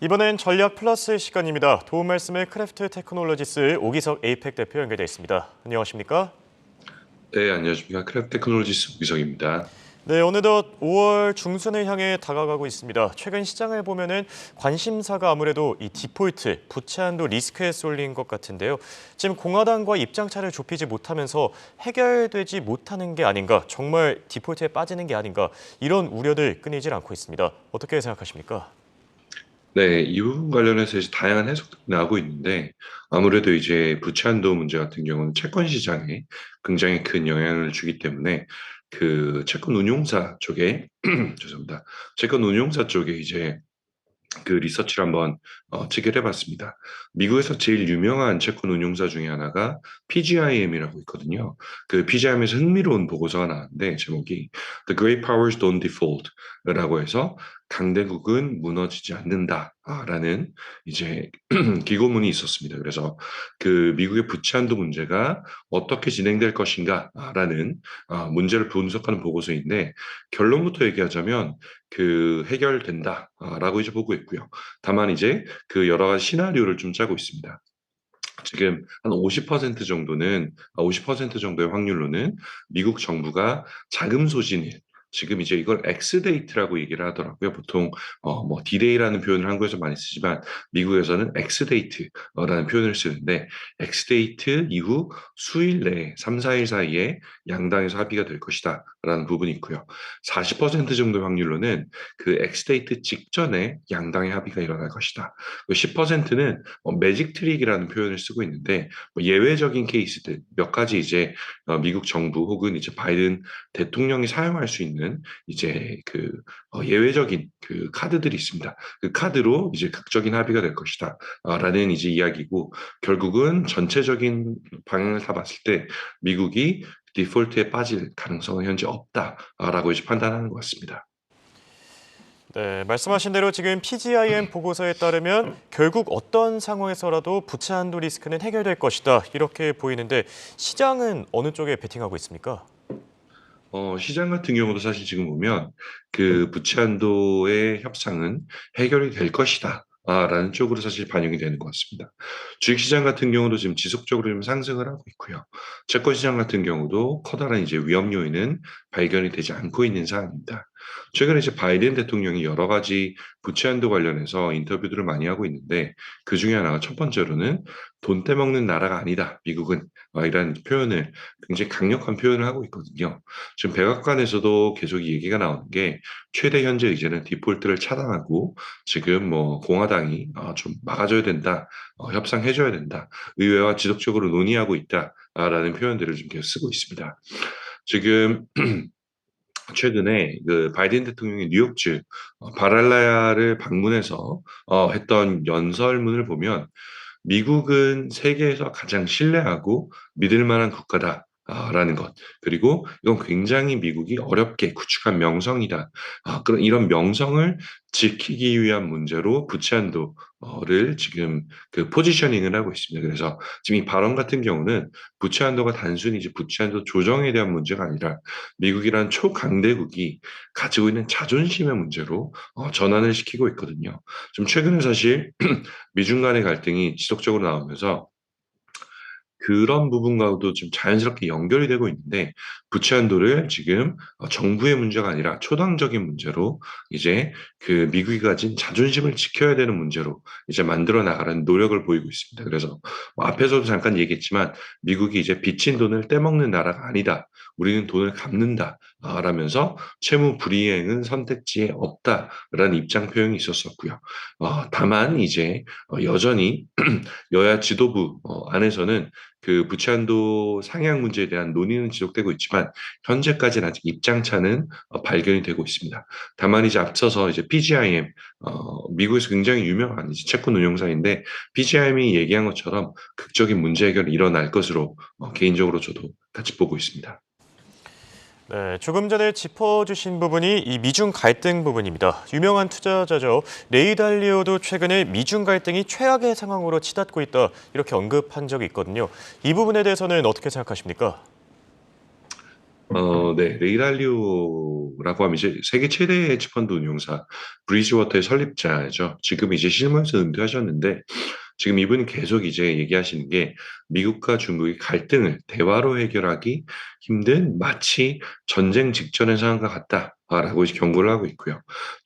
이번엔 전략 플러스 시간입니다. 도움 말씀을 크래프트 테크놀로지스 오기석 에이펙 대표 연결돼 있습니다. 안녕하십니까? 네, 안녕하십니까. 크랩 테크놀로지스 우기석입니다. 네, 어느덧 5월 중순을 향해 다가가고 있습니다. 최근 시장을 보면은 관심사가 아무래도 이 디폴트, 부채 한도 리스크에 쏠린 것 같은데요. 지금 공화당과 입장차를 좁히지 못하면서 해결되지 못하는 게 아닌가, 정말 디폴트에 빠지는 게 아닌가, 이런 우려들 끊이질 않고 있습니다. 어떻게 생각하십니까? 네, 이 부분 관련해서 이제 다양한 해석들이 나오고 있는데 아무래도 이제 부채 한도 문제 같은 경우는 채권 시장에 굉장히 큰 영향을 주기 때문에 그 채권 운용사 쪽에 죄송합니다. 채권 운용사 쪽에 이제 그 리서치를 한번 체결해봤습니다. 미국에서 제일 유명한 채권 운용사 중에 하나가 PGIM이라고 있거든요. 그 PGIM에서 흥미로운 보고서가 나왔는데 제목이 The Great Powers Don't Default라고 해서 강대국은 무너지지 않는다라는 이제 기고문이 있었습니다. 그래서 그 미국의 부채 한도 문제가 어떻게 진행될 것인가라는 문제를 분석하는 보고서인데 결론부터 얘기하자면 그 해결된다라고 이제 보고 있고요. 다만 이제 그 여러 가지 시나리오를 좀 짜고 있습니다. 지금 한 50% 정도는 50% 정도의 확률로는 미국 정부가 자금 소진을 지금 이제 이걸 엑스데이트라고 얘기를 하더라고요. 보통 뭐 디데이라는 표현을 한국에서 많이 쓰지만 미국에서는 엑스데이트라는 표현을 쓰는데 엑스데이트 이후 수일 내에 3, 4일 사이에 양당에서 합의가 될 것이다라는 부분이 있고요. 40% 정도의 확률로는 그 엑스데이트 직전에 양당의 합의가 일어날 것이다. 10%는 매직 트릭이라는 표현을 쓰고 있는데 뭐 예외적인 케이스들 몇 가지 이제 미국 정부 혹은 이제 바이든 대통령이 사용할 수 있는 이제 그 예외적인 그 카드들이 있습니다. 그 카드로 이제 극적인 합의가 될 것이다. 라는 이제 이야기고 결국은 전체적인 방향을 다 봤을 때 미국이 디폴트에 빠질 가능성은 현재 없다라고 이제 판단하는 것 같습니다. 네, 말씀하신 대로 지금 PGIM 보고서에 따르면 결국 어떤 상황에서라도 부채 한도 리스크는 해결될 것이다. 이렇게 보이는데 시장은 어느 쪽에 베팅하고 있습니까? 시장 같은 경우도 사실 지금 보면 그 부채 한도의 협상은 해결이 될 것이다. 라는 쪽으로 사실 반영이 되는 것 같습니다. 주식시장 같은 경우도 지금 지속적으로 좀 상승을 하고 있고요. 채권시장 같은 경우도 커다란 이제 위험 요인은 발견이 되지 않고 있는 상황입니다. 최근에 이제 바이든 대통령이 여러 가지 부채 한도 관련해서 인터뷰들을 많이 하고 있는데 그 중에 하나가 첫 번째로는 돈 떼먹는 나라가 아니다. 미국은 이런 표현을 굉장히 강력한 표현을 하고 있거든요. 지금 백악관에서도 계속 얘기가 나오는 게 최대 현재 의제는 디폴트를 차단하고 지금 뭐 공화당이 좀 막아줘야 된다, 협상해줘야 된다, 의회와 지속적으로 논의하고 있다라는 표현들을 좀 계속 쓰고 있습니다. 지금 최근에 그 바이든 대통령이 뉴욕주 바랄라야를 방문해서 했던 연설문을 보면 미국은 세계에서 가장 신뢰하고 믿을 만한 국가다. 라는 것. 그리고 이건 굉장히 미국이 어렵게 구축한 명성이다. 그런 이런 명성을 지키기 위한 문제로 부채 한도를 지금 그 포지셔닝을 하고 있습니다. 그래서 지금 이 발언 같은 경우는 부채 한도가 단순히 이제 부채 한도 조정에 대한 문제가 아니라 미국이란 초강대국이 가지고 있는 자존심의 문제로 전환을 시키고 있거든요. 좀 최근에 사실 미중 간의 갈등이 지속적으로 나오면서 그런 부분과도 좀 자연스럽게 연결이 되고 있는데 부채 한도를 지금 정부의 문제가 아니라 초당적인 문제로 이제 그 미국이 가진 자존심을 지켜야 되는 문제로 이제 만들어 나가라는 노력을 보이고 있습니다. 그래서 뭐 앞에서도 잠깐 얘기했지만 미국이 이제 빚진 돈을 떼먹는 나라가 아니다. 우리는 돈을 갚는다. 라면서 채무 불이행은 선택지에 없다라는 입장 표명이 있었었고요. 다만 이제 여전히 여야 지도부 안에서는 그 부채 한도 상향 문제에 대한 논의는 지속되고 있지만 현재까지는 아직 입장차는 발견이 되고 있습니다. 다만 이제 앞서서 이제 PGIM 미국에서 굉장히 유명한 이제 채권 운용사인데 PGIM이 얘기한 것처럼 극적인 문제 해결이 일어날 것으로 개인적으로 저도 같이 보고 있습니다. 네, 조금 전에 짚어주신 부분이 이 미중 갈등 부분입니다. 유명한 투자자죠. 레이 달리오도 최근에 미중 갈등이 최악의 상황으로 치닫고 있다 이렇게 언급한 적이 있거든요. 이 부분에 대해서는 어떻게 생각하십니까? 네. 레이 달리오라고 하면 이제 세계 최대의 헤지펀드 운용사 브리지워터의 설립자죠. 지금 이제 실무에서 은퇴하셨는데 지금 이분이 계속 이제 얘기하시는 게 미국과 중국의 갈등을 대화로 해결하기 힘든 마치 전쟁 직전의 상황과 같다라고 이제 경고를 하고 있고요.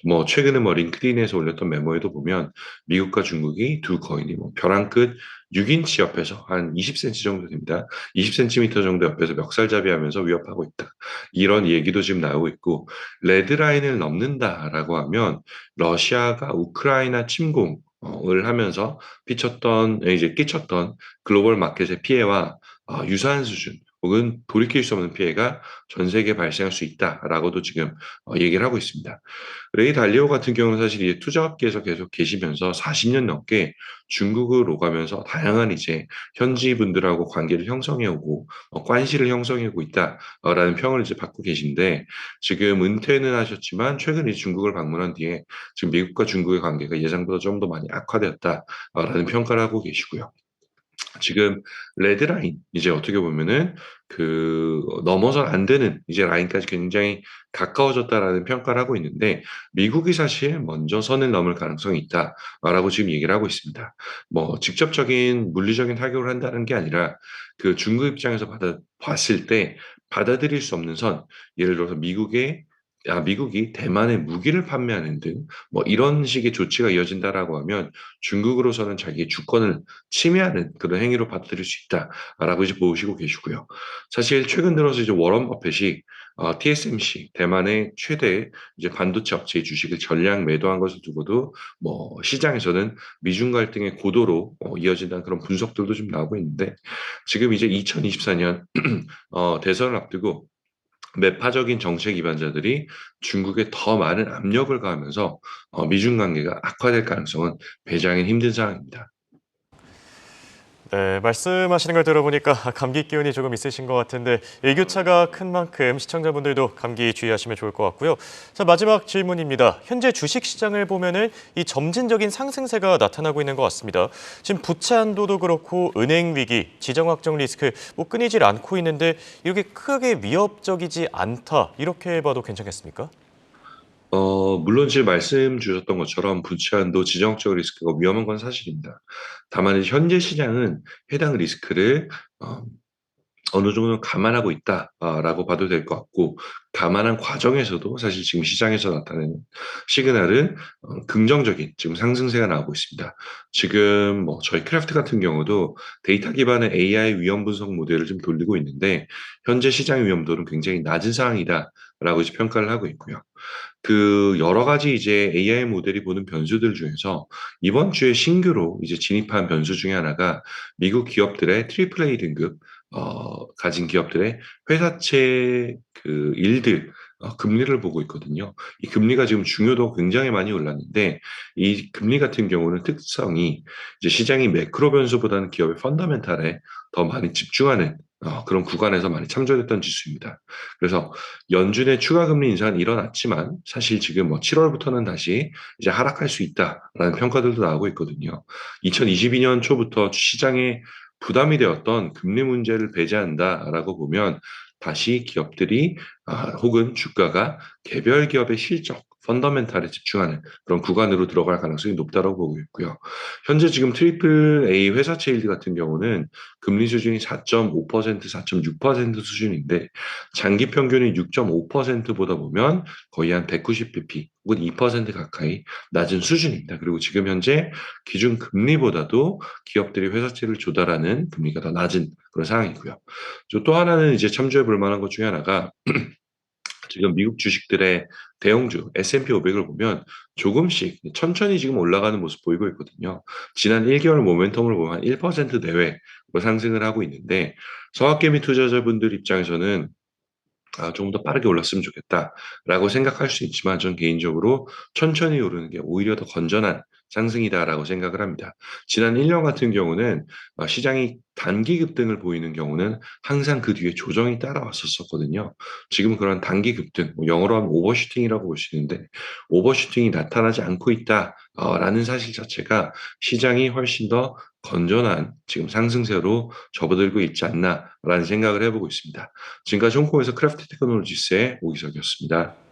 뭐 최근에 뭐 링크드인에서 올렸던 메모에도 보면 미국과 중국이 두 거인이 뭐 벼랑 끝 6인치 옆에서 한 20cm 정도 됩니다. 20cm 정도 옆에서 멱살잡이하면서 위협하고 있다. 이런 얘기도 지금 나오고 있고 레드라인을 넘는다라고 하면 러시아가 우크라이나 침공을 하면서 끼쳤던 글로벌 마켓의 피해와 유사한 수준 혹은 돌이킬 수 없는 피해가 전 세계에 발생할 수 있다라고도 지금 얘기를 하고 있습니다. 레이 달리오 같은 경우는 사실 이제 투자업계에서 계속 계시면서 40년 넘게 중국을 오가면서 다양한 이제 현지 분들하고 관계를 형성해 오고 관시를 형성해 오고 있다라는 평을 이제 받고 계신데 지금 은퇴는 하셨지만 최근 에 중국을 방문한 뒤에 지금 미국과 중국의 관계가 예상보다 좀 더 많이 악화되었다라는 평가를 하고 계시고요. 지금 레드라인 이제 어떻게 보면은 넘어선 안 되는 이제 라인까지 굉장히 가까워졌다라는 평가를 하고 있는데 미국이 사실 먼저 선을 넘을 가능성이 있다라고 지금 얘기를 하고 있습니다. 뭐 직접적인 물리적인 타격을 한다는 게 아니라 그 중국 입장에서 봤을 때 받아들일 수 없는 선, 예를 들어서 미국이 대만에 무기를 판매하는 등 뭐 이런 식의 조치가 이어진다라고 하면 중국으로서는 자기의 주권을 침해하는 그런 행위로 받아들일 수 있다라고 이제 보시고 계시고요. 사실 최근 들어서 이제 워런 버핏이 TSMC 대만의 최대 이제 반도체 업체의 주식을 전량 매도한 것을 두고도 뭐 시장에서는 미중 갈등의 고도로 이어진다는 그런 분석들도 좀 나오고 있는데 지금 이제 2024년 대선을 앞두고 매파적인 정책 기반자들이 중국에 더 많은 압력을 가하면서 미중 관계가 악화될 가능성은 배제하기는 힘든 상황입니다. 네, 말씀하시는 걸 들어보니까 감기 기운이 조금 있으신 것 같은데 일교차가 큰 만큼 시청자분들도 감기 주의하시면 좋을 것 같고요. 자, 마지막 질문입니다. 현재 주식 시장을 보면은 이 점진적인 상승세가 나타나고 있는 것 같습니다. 지금 부채 한도도 그렇고 은행 위기, 지정 확정 리스크 뭐 끊이질 않고 있는데 이렇게 크게 위협적이지 않다 이렇게 봐도 괜찮겠습니까? 물론 지금 말씀 주셨던 것처럼 부채한도 지정적 리스크가 위험한 건 사실입니다. 다만 현재 시장은 해당 리스크를 어, 어느 정도 감안하고 있다라고 봐도 될 것 같고 감안한 과정에서도 사실 지금 시장에서 나타내는 시그널은 긍정적인 지금 상승세가 나오고 있습니다. 지금 뭐 저희 크래프트 같은 경우도 데이터 기반의 AI 위험 분석 모델을 좀 돌리고 있는데 현재 시장 위험도는 굉장히 낮은 상황이다라고 이제 평가를 하고 있고요. 그 여러 가지 이제 AI 모델이 보는 변수들 중에서 이번 주에 신규로 이제 진입한 변수 중에 하나가 미국 기업들의 트리플 A 등급 가진 기업들의 회사채 그 일들 금리를 보고 있거든요. 이 금리가 지금 중요도가 굉장히 많이 올랐는데 이 금리 같은 경우는 특성이 이제 시장이 매크로 변수보다는 기업의 펀더멘탈에 더 많이 집중하는 그런 구간에서 많이 참조됐던 지수입니다. 그래서 연준의 추가 금리 인상은 일어났지만 사실 지금 뭐 7월부터는 다시 이제 하락할 수 있다라는 평가들도 나오고 있거든요. 2022년 초부터 시장에 부담이 되었던 금리 문제를 배제한다라고 보면 다시 기업들이 혹은 주가가 개별 기업의 실적, 펀더멘탈에 집중하는 그런 구간으로 들어갈 가능성이 높다고 보고 있고요. 현재 지금 트리플 A 회사채 일드 같은 경우는 금리 수준이 4.5%, 4.6% 수준인데 장기 평균이 6.5%보다 보면 거의 한 190bp 혹은 2% 가까이 낮은 수준입니다. 그리고 지금 현재 기준 금리보다도 기업들이 회사채를 조달하는 금리가 더 낮은 그런 상황이고요. 또 하나는 이제 참조해 볼 만한 것 중에 하나가 지금 미국 주식들의 대형주 S&P 500을 보면 조금씩 천천히 지금 올라가는 모습 보이고 있거든요. 지난 1개월 모멘텀을 보면 한 1% 내외로 상승을 하고 있는데 서학개미 투자자분들 입장에서는 조금 더 빠르게 올랐으면 좋겠다라고 생각할 수 있지만 전 개인적으로 천천히 오르는 게 오히려 더 건전한 상승이다라고 생각을 합니다. 지난 1년 같은 경우는 시장이 단기 급등을 보이는 경우는 항상 그 뒤에 조정이 따라왔었거든요. 지금은 그런 단기 급등, 영어로 하면 오버슈팅이라고 볼 수 있는데 오버슈팅이 나타나지 않고 있다라는 사실 자체가 시장이 훨씬 더 건전한 지금 상승세로 접어들고 있지 않나라는 생각을 해보고 있습니다. 지금까지 홍콩에서 크래프트 테크놀로지스의 오기석이었습니다.